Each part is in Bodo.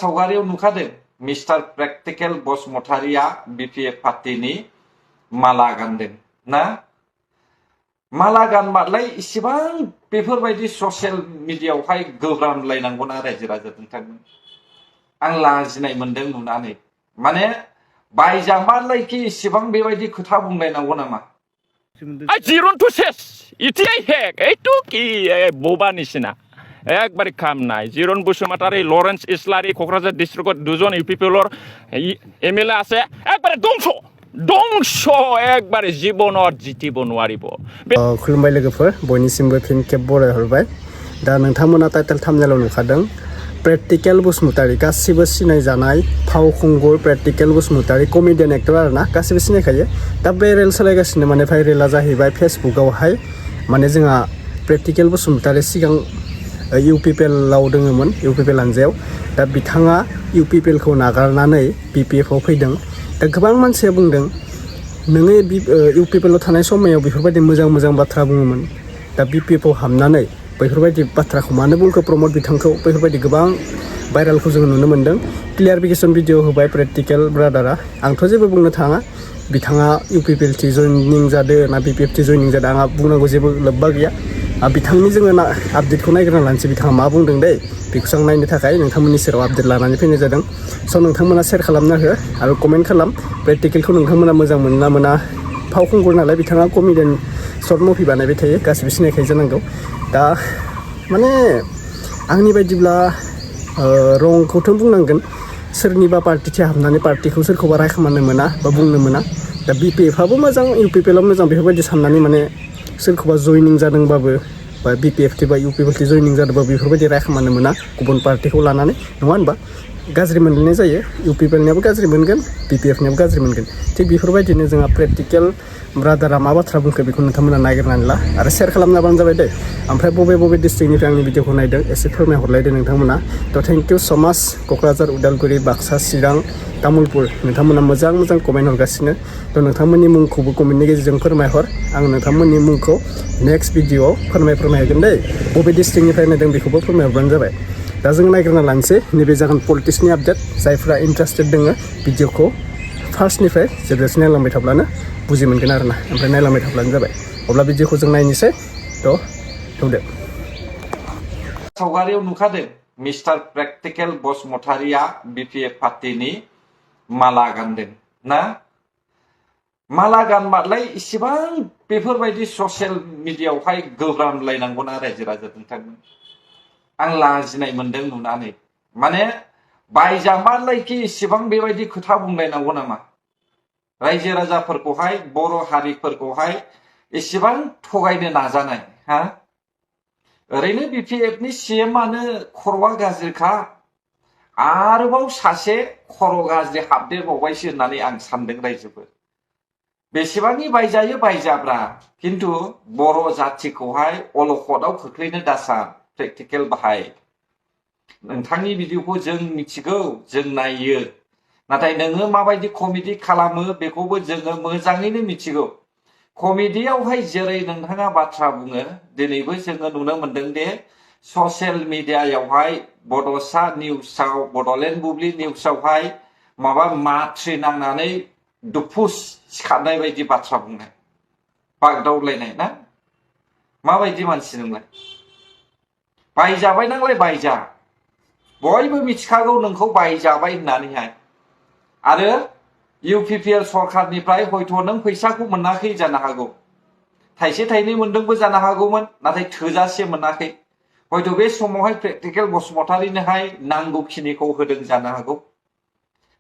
सावगारियाव नुखादों मिस्टार प्रेक्टिकेल बसुमतारीया बिपिएफ पार्टीनि माला गानदों ना माला गानबालाय इसेबां बेफोरबायदि ससियेल मिडियायावहाय गोब्रामलायनांगौना रायजो राजा नोंथांमोन आं लाजिनाय मोनदों नुनानै माने बायजामालायखि इसेबां बेबायदि खोथा बुंलायनांगौ नामा जिरन टु सेस इटिआइ हेक এইটো কি बोबा निसिना একবারে কাম নাই জিরন বসুমতাৰী লৰেন্স ইছলাৰী কক্ৰাঝাৰ ডিষ্ট্ৰিক্টত দুজন ইউপিপিএলৰ এমএলএ আছে একবারে ধ্বংস একবারে জীবনত জিতিব নোৱাৰিব खुलुमबाय लोगोफोर बयनिसिमबो फिन खेब बरायहरबाय दा नोंथांमोना टाइटेल थाम्बनेलाव नुखादों प्रेक्टिकेल बसुमतारी गासिबो सिनायजानाय फावखुंगुर प्रेक्टिकेल बसुमतारी कमेडियान एक्टर आरोना गासिबो सिनायखायो दा बे रेल सालायगासिनो माने भाइरेला जाहैबाय फेसबुकआवहाय माने जोंहा प्रेक्टिकेल बसुमतारी सिगां इउपिपिएलआव दङमोन इउपिपिएल हानजायाव दा बिथाङा इउपिपिएलखौ नागारनानै बिपिएफआव फैदों दा गोबां मानसिया बुंदों नोङो इउपिपिएलआव थानाय समायाव बेफोरबायदि मोजां मोजां बाथ्रा बुङोमोन दा बिपिएफआव हाबनानै बेफोरबायदि बाथ्राखौ मानो बुंखो प्रमद बिथांखौ बेफोरबायदि गोबां भाइरेलखौ जों नुनो मोन्दों क्लियारिफिकेसन भिडिअ होबाय प्रेक्टिकेल ब्रादारा आंथ' जेबो बुंनो थाङा बिथाङा इउपिपिएलटि जयनिं जादों ना बिपिएफटि जयनिं जादों आंहा बुंनांगौ जेबो लोब्बा गैया बिथांनि जोङो आपडेटखौ नायग्रोना लानोसै बिथाङा मा बुंदों दै बेखौसो आं नायनो थाखाय नोंथांमोननि सेराव आपडेट लानानै फैनाय जादों स' नोंथांमोना शेयार खालामना हो आरो कमेन्ट खालाम प्रेक्टिकेलखौ नोंथांमोना मोजां मोना मोना फावखुंगुर नालाय बिथाङा कमेडियान सर्ट मुभि बानायबाय थायो गासिबो सिनायखायो जानांगौ दा माने आंनि बायदिब्ला रंखौथ' बुंनांगोन सोरनिबा पार्टिथिं हाबनानै पार्टिखौ सोरखौबा रायखोमानो मोना बा बुंनो मोना दा बिपिएफआबो मोजां इउपिपिएलआबो मोजां बेफोरबायदि साननानै माने सोरखौबा जयनिं जादोंबाबो बा बिपिएफटि बा इउपिपिएलटि जयनिं जादोंबाबो बेफोरबायदि रायखोमानो मोना गुबुन पार्टिखौ लानानै नङा होनबा गाज्रि मोनलायनाय जायो इउपिपिएलनियाबो गाज्रि मोनगोन बिपिएफनियाबो गाज्रि मोनगोन थिग बेफोरबायदिनो जोंहा प्रेक्टिकेल ब्रादारा मा बाथ्रा बुंखो बेखौ नोंथांमोना नागिरनानै ला आरो शेयार खालामनाबानो जाबाय दे ओमफ्राय बबे डिस्ट्रिक्टनिफ्राय आंनि भिडिअखौ नायदों एसे फोरमायहरलायदो नोंथांमोना थ' थेंक इउ सो माच क'क्राझार उदालगुरि बाक्सा चिरां तामुलपुर नोंथांमोना मोजां मोजां कमेन्ट हरगासिनो थ' नोंथांमोननि मुंखौबो कमेन्टनि गेजेरजों फोरमायहर आं नोंथांमोननि मुंखौ नेक्स्ट भिडिअआव फोरमायहरगोन दे बबे डिस्ट्रिक्टनिफ्राय नायदों बेखौबो फोरमायहरबानो जाबाय दा जों नायग्रोना लानोसै नैबे जागोन पलिटिक्सनि आपडेट जायफ्रा इन्टारेस्टेड दङ भिडिअखौ फार्स्टनिफ्राय जोबजासिम नायलांबाय थाब्लानो बुजि मोनगोन आरोना ओमफ्राय नायलांबाय थाब्लानो जाबाय अब्ला भिडिअखौ जों नायनोसै थ' नुदो सावगारियाव नुखादों मिस्टार प्रेक्टिकेल बसुमतारीया बिपिएफ पार्टीनि माला गानदों ना माला गानबालाय इसेबां बेफोरबायदि ससियेल मिडियायावहाय गोब्रामलायनांगौना रायजो राजा नोंथांमोन आं लाजिनाय मोनदों नुनानै माने बायजामालायखि इसेबां बेबायदि खोथा बुंलायनांगौ नामा रायजो राजाफोरखौहाय बर' हारिफोरखौहाय इसेबां थगायनो नाजानाय हा ओरैनो बिपिएफनि सिएमआनो खर'आ गाज्रिखा आरोबाव सासे खर' गाज्रि हाबदेरबावबायसो होननानै आं सानदों रायजोफोर बेसेबांनि बायजायो बायजाब्रा खिन्थु बर' जाथिखौहाय अलखदाव खोख्लैनो दासा प्रेक्टिकेल बाहाय नोंथांनि भिडिअखौ जों मिथिगौ जों नायो नाथाय नोङो माबायदि कमेडि खालामो बेखौबो जोङो मोजाङैनो मिथिगौ कमेडियावहाय जेरै नोंथाङा बाथ्रा बुङो दिनैबो जोङो नुनो मोनदों दे ससियेल मिडियायावहाय बड'सा निउसाव बड'लेण्ड बुब्लि निउसावहाय माबा माथ्रि नांनानै दुफुस सिखारनाय बायदि बाथ्रा बुंनाय बागदावलायनाय ना माबायदि मानसि नोंलाय बायजाबाय नांलाय बायजा बयबो मिथिखागौ नोंखौ बायजाबाय होननानैहाय आरो इउपिपिएल सरकारनिफ्राय हयथ' नों फैसाखौ मोनाखै जानो हागौ थाइसे थाइनै मोनदोंबो जानो हागौमोन नाथाय थोजासे मोनाखै हयथ' बे समावहाय प्रेक्टिकेल बसुमतारीनोहाय नांगौखिनिखौ होदों जानो हागौ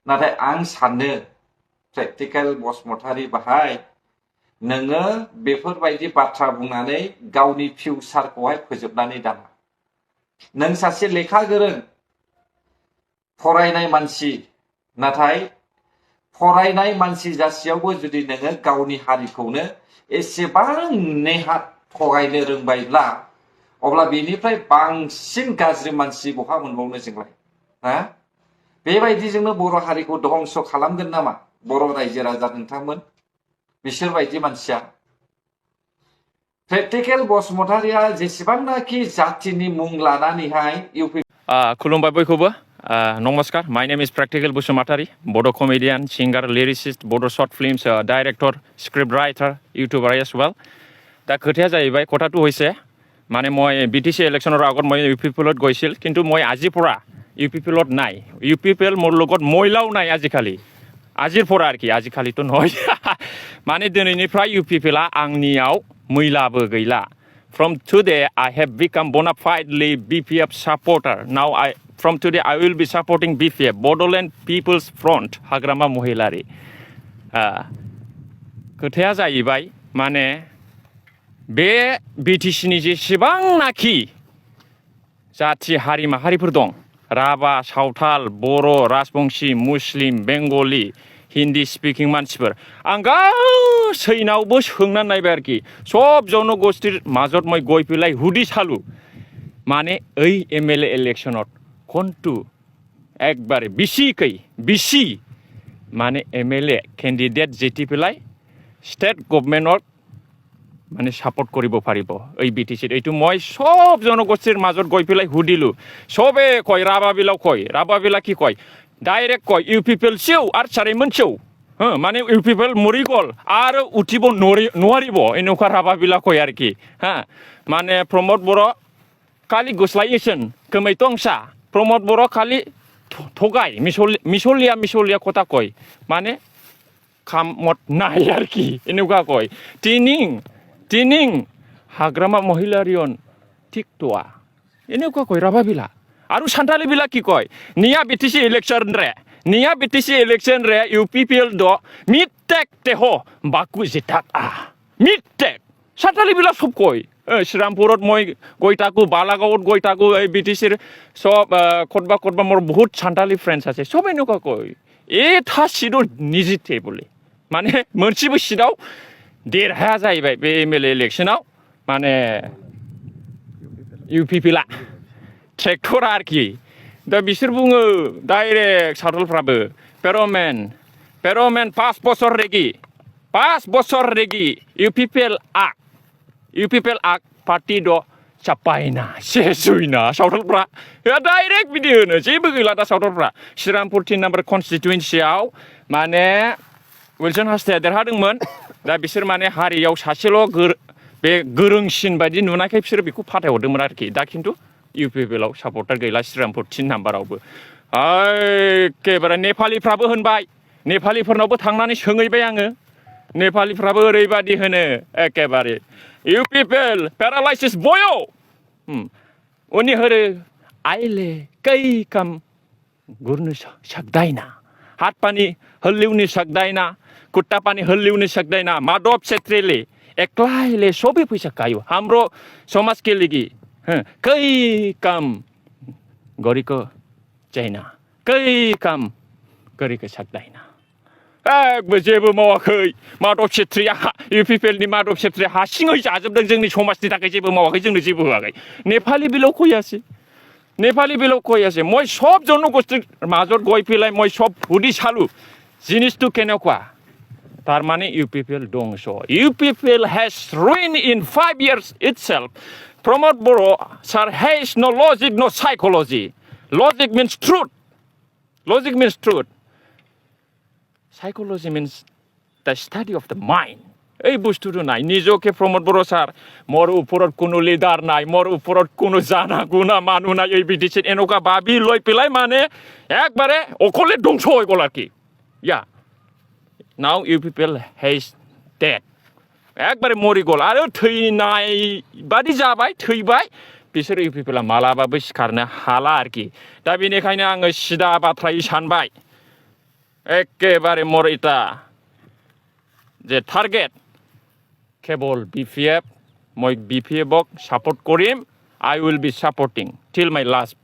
नाथाय आं सानो प्रेक्टिकेल बसुमतारी बाहाय नोङो बेफोरबायदि बाथ्रा बुंनानै गावनि फिउचारखौहाय फोजोबनानै दाना नों सासे लेखा गोरों फरायनाय मानसि नाथाय फरायनाय मानसि जासेयावबो जुदि नोङो गावनि हारिखौनो एसेबां नेहाथ थगायनो रोंबायब्ला अब्ला बेनिफ्राय बांसिन गाज्रि मानसि बहा मोनबावनो जोंलाय हा बेबायदिजोंनो बर' हारिखौ धंस खालामगोन नामा बर' रायजो राजा नोंथांमोन बिसोरबायदि मानसिया प्रेक्टिकेल बसुमतारीया जेसेबांनाखि जातिनि मुं लानानैहाय खुलुमबाय बयखौबो Namaskar, my name is Practical Basumatary, Bodo comedian, singer, lyricist, Bodo short films, director, scriptwriter, YouTuber as well. दा खोथाया जाहैबाय কথাটো হৈছে মানে মই বিটিসি ইলেকশনৰ আগত মই ইউপিপিএলত গৈছিল কিন্তু মই আজি পৰা ইউপিপিএলত নাই ইউপিপিএল মোৰ লগত মহিলাও নাই আজিকালি আজিৰ পৰা আর কি আজিকালিতো নহয় মানে দিনैनिफ्राय ইউপিপিএলआ आंनियाव মহিলাबो गैला from today I have become bona fidely BPF supporter now from today I will be supporting BPF Bodoland People's Front हाग्रामा महिलारि खोथाया जाहैबाय माने बे बिटिसिनि जेसेबांनाखि जाथि हारि माहारिफोर दं राभा सावथाल बर' राजबंशी मुस्लिम बेंगली हिन्दी स्पिकिं मानसिफोर आं गासैनावबो सोंनानै नायबाय आरोखि सब जनगोष्ठीर মাজত মই গৈ পেলাই হুদি চালো মানে এই এমএলএ ইলেকশনত কোনটো একবারে বেশি মানে এমএলএ ক্যান্ডিডেট যেটি পেলাই স্টেট গভর্নমেন্টত মানে সাপোর্ট কৰিব পাৰিব এই বিটিসিত এইটো মই সব জনগোষ্ঠীৰ মাজত গৈ পেলাই হুদিলো সবে কয় ৰাভাবিলা কি কয় ডাইৰেক্ট কয় ইউপিপিএল সিও আর চাৰিমন সিও মানে ইউপিপিএল মৰি গল আর উঠিব নোৱাৰিব এনেকুৱা ৰাভাবিলা কয় আর কি মানে प्रमोद बर' खालि गुस्लायेसन खोमै तंसा प्रमोद बर' खालि थगाय मिसलिया কথা কয় মানে খামত নাই আর কি এনেকুৱা কয় তিনিং हाग्रामा महिलारियन थिकट'आ এনেকুৱা কয় ৰাভাবিলা আৰু সান্তালি বিলা কি কয় নিয়া বিটিসি ইলেকশন রে ইউপিপিএল দ মিটেক তেহ বাকু জিতাক মিটেক সান্তালি বিলা সব কয় শ্ৰীৰামপুৰত মই গৈ থাকোঁ বালাগাঁৱত গৈ থাকোঁ এই বিটিসিৰ সব কতবা মোৰ বহুত সান্তালি ফ্ৰেণ্ডছ আছে সব এনেকুৱা কয় এটা সিটত নিজিতে বুলি মানে मोनसेबो সিটआव देरहाया जाहैबाय बे एमएलए इलेक्शनाव माने इउपिपिएलआ ट्रेक्टर आरोखि दा बिसोर बुङो डाइरेक्ट सावथालफ्राबो पेर'मेन 5 बছर रेगि इउपिपिएलआ पार्टी द चापायना सेसुइना सावथालफ्रा डाइरेक्ट बिदि होनो जेबो गैला दा सावथालफ्रा श्रीरामपुर 3 नाम्बार कन्स्टिटुएन्सियाव माने विल्सन हास्ताया देरहादोंमोन दा बिसोर माने हारियाव सासेल' बे गोरोंसिन बायदि नुनायखाय बिसोर बेखौ फाथायहरदोंमोन आरोखि दा खिन्थु इउपिपिएलआव सापर्टार गैला श्रीरामपुर 3 नाम्बारावबो एखेबारे नेपालिफ्राबो होनबाय नेपालिफोरनावबो थांनानै सोंहैबाय आङो नेपालिफ्राबो ओरैबादि होनो एखेबारे इउपिपिएल पेरालाइसिस बयो उनि होरो आइले कै काम गुरनो सक्दैन हात पानी हल्लिउनि सक्दैन खुट्टा पानी हल्लिउनि सक्दैन माधव छेत्रीले एक्लैले सबै पैसा खायो हाम्रो समाजकै लागि कै काम गरेको छैन कै काम गरेको सक्दैन जेबो मावाखै माधव छेत्रीया इउपिपिएलनि माधव छेत्रीया हारसिङै जाजोबदों जोंनि समाजनि थाखाय जेबो मावाखै जोंनो जेबो होआखै नेपाली बेलाव कयासै মই সব জনগোষ্ঠীৰ মাজত গৈ পেলাই মই সব হুদি চালো জিনিসটো কেনেকুৱা তার মানে ইউপিপিএল ধ্বংস UPPL has ruined in 5 years itself Pramod Boro sir has no logic no psychology logic means truth psychology means the study of the mind এই বস্তুটো নাই নিজকে প্রমোদ বড় স্যার মোর উপৰত কোনো লিডার নাই মোর উপৰত কোনো জানা গুণা মানুহ নাই এই বিটিসি এনেকুৱা ভাবি লৈ পেলাই মানে একবারে অকলে ধ্বংস হৈ গ'ল আর কি now UPPL has dead একবারে মরি গ'ল आरो थैनाय बादि जाबाय थैबाय बिसोर UPPLआ मालाबाबो सिखारनो हाला आरोखि दा बेनिखायनो आङो सिदा बाथ्रायै सानबाय एखेबारे मोर इटा जे टार्गेट केवल BPF মই BPFক সাপোর্ট কৰিম I will be supporting till my last